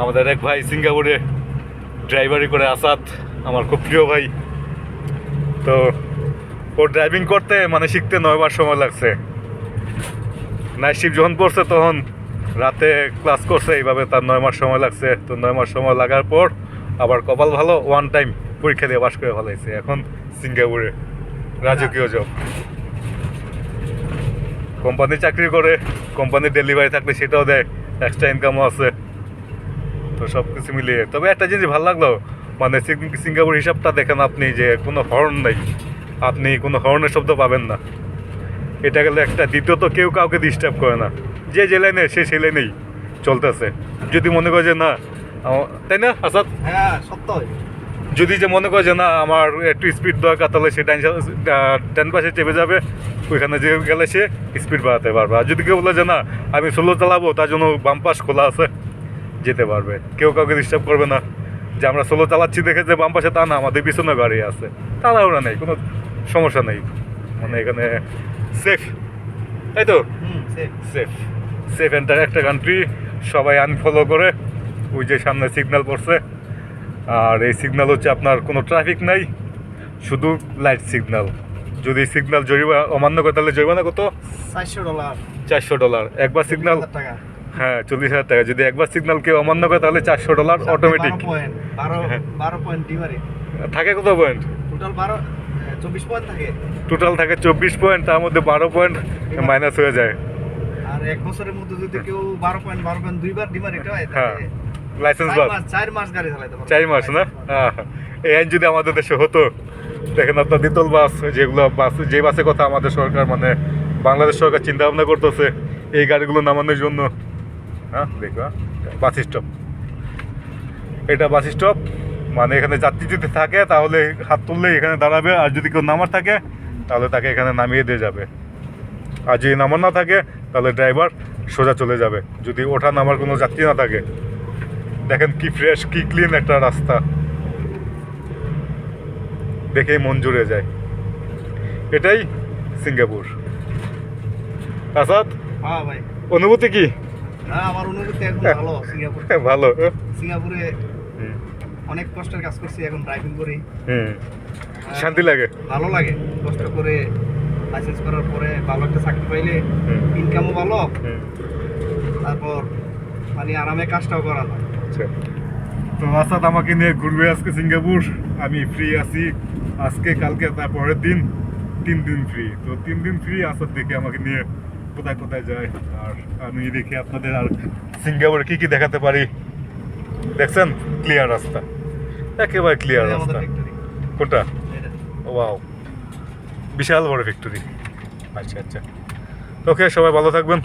আমাদের এক ভাই সিঙ্গাপুরে ড্রাইভারি করে, আসাদ, আমার খুব প্রিয় ভাই। তো ওর ড্রাইভিং করতে মানে শিখতে 9 মাস সময় লাগছে। নাইট শিফট যখন পড়ছে তখন রাতে ক্লাস করছে, এইভাবে তার 9 মাস সময় লাগছে। তো 9 মাস সময় লাগার পর আবার কপাল ভালো, ওয়ান টাইম পরীক্ষা দিয়ে পাস করে ফেলাইছে। এখন সিঙ্গাপুরে রাজকীয় জব, কোম্পানি চাকরি করে, কোম্পানির ডেলিভারি থাকলে সেটাও দেয়, এক্সট্রা ইনকামও আছে। তো সব কিছু মিলিয়ে তবে একটা জিনিস ভালো লাগলো, মানে সিঙ্গাপুর হিসাবটা দেখেন আপনি, যে কোনো হর্ন নেই, আপনি কোনো হর্নের শব্দ পাবেন না। এটা গেলে একটা। দ্বিতীয়ত কেউ কাউকে ডিস্টার্ব করে না, যে লাইনে সে লাইনেই চলতেছে। যদি মনে করে যে না, তাই না আসাদ? হ্যাঁ সত্য। যদি যে মনে করে যে না আমার একটু স্পিড দরকার, তাহলে সে ডান পাশে চেপে যাবে, ওইখানে যে গেলে সে স্পিড বাড়াতে পারবে। আর যদি কেউ বলে যে না আমি স্লো চালাবো, তার জন্য বাম পাশ খোলা আছে, যেতে পারবে। কেউ কাউকে ডিস্টার্ব করবে না। যে আমরা স্লো চালাচ্ছি দেখে যে বাম পাশে, তা না, আমাদের পিছনে গাড়ি আছে, তাড়াহুড়া নেই, কোনো সমস্যা নেই। মানে এখানে সেফ, তাই তো? সেফ সেফ একটা কান্ট্রি। সবাই আনফলো করে, ওই যে সামনে সিগন্যাল পড়ছে, আর এই সিগন্যাল হচ্ছে আপনার কোনো ট্রাফিক নাই, শুধু লাইট সিগন্যাল। যদি সিগন্যাল অমান্য করে তাহলে জরিমানা কত? $400। $400 একবার সিগন্যাল। হ্যাঁ, 40,000 টাকা। যদি একবার সিগন্যাল কেউ অমান্য করে তাহলে $400 অটোমেটিক। 12 পয়েন্ট ডিমারে থাকে কত পয়েন্ট? টোটাল 24 পয়েন্ট থাকে। টোটাল থাকে 24 পয়েন্ট, তার মধ্যে 12 পয়েন্ট মাইনাস হয়ে যায়। আর এক বছরের মধ্যে যদি কেউ 12 পয়েন্ট দুইবার ডিমারেট হয়, হ্যাঁ, তাহলে লাইসেন্স বাদ। 4 মাস গাড়ি চালাতে পারবে। 4 মাস না? এই আইন যদি আমাদের দেশে হতো, দেখেন আপনার দ্বিতল বাস, যেগুলো বাস, যে বাসের কথা আমাদের সরকার, মানে বাংলাদেশ সরকার চিন্তা ভাবনা করতেছে এই গাড়িগুলো নামানোর জন্য। হ্যাঁ দেখো, বাস স্টপ, এটা বাস স্টপ। মানে এখানে যাত্রী যদি থাকে তাহলে হাত তুললে এখানে দাঁড়াবে, আর যদি কেউ নামার থাকে তাহলে তাকে এখানে নামিয়ে দিয়ে যাবে। আর যদি নামার না থাকে তাহলে ড্রাইভার সোজা চলে যাবে, যদি ওঠা নামার কোনো যাত্রী না থাকে। দেখেন কি ফ্রেশ, কি ক্লিন একটা রাস্তা, দেখেই মন জুড়ে যায়। এটাই সিঙ্গাপুর। আসাদ, হ্যাঁ ভাই, অনুভূতি কি? হ্যাঁ আমার অনুভূতি এখন ভালো। ভালো। সিঙ্গাপুরে অনেক কষ্টের কাজ করছি, এখন ড্রাইভিং করি। শান্তি লাগে, ভালো লাগে। কষ্ট করে লাইসেন্স করার পরে ভালো একটা চাকরি পাইলে ইনকামও ভালো, তারপর মানে আরামে কাজটাও করা যায়। তো আসাদ আমাকে নিয়ে ঘুরবে আজকে সিঙ্গাপুর। আমি ফ্রি আছি আজকে, কালকে, তার পরের দিন, 3 দিন ফ্রি। তো 3 দিন ফ্রি। আসাদ দেখে আমাকে নিয়ে কোথায় কোথায় যায়, আর আমি দেখি আপনাদের আর সিঙ্গাপুরে কি কি দেখাতে পারি। দেখছেন ক্লিয়ার রাস্তা, একেবারে ক্লিয়ার রাস্তা। কোনটা? ওয়াও, বিশাল বড় ফ্যাক্টরি। আচ্ছা আচ্ছা, ওকে, সবাই ভালো থাকবেন।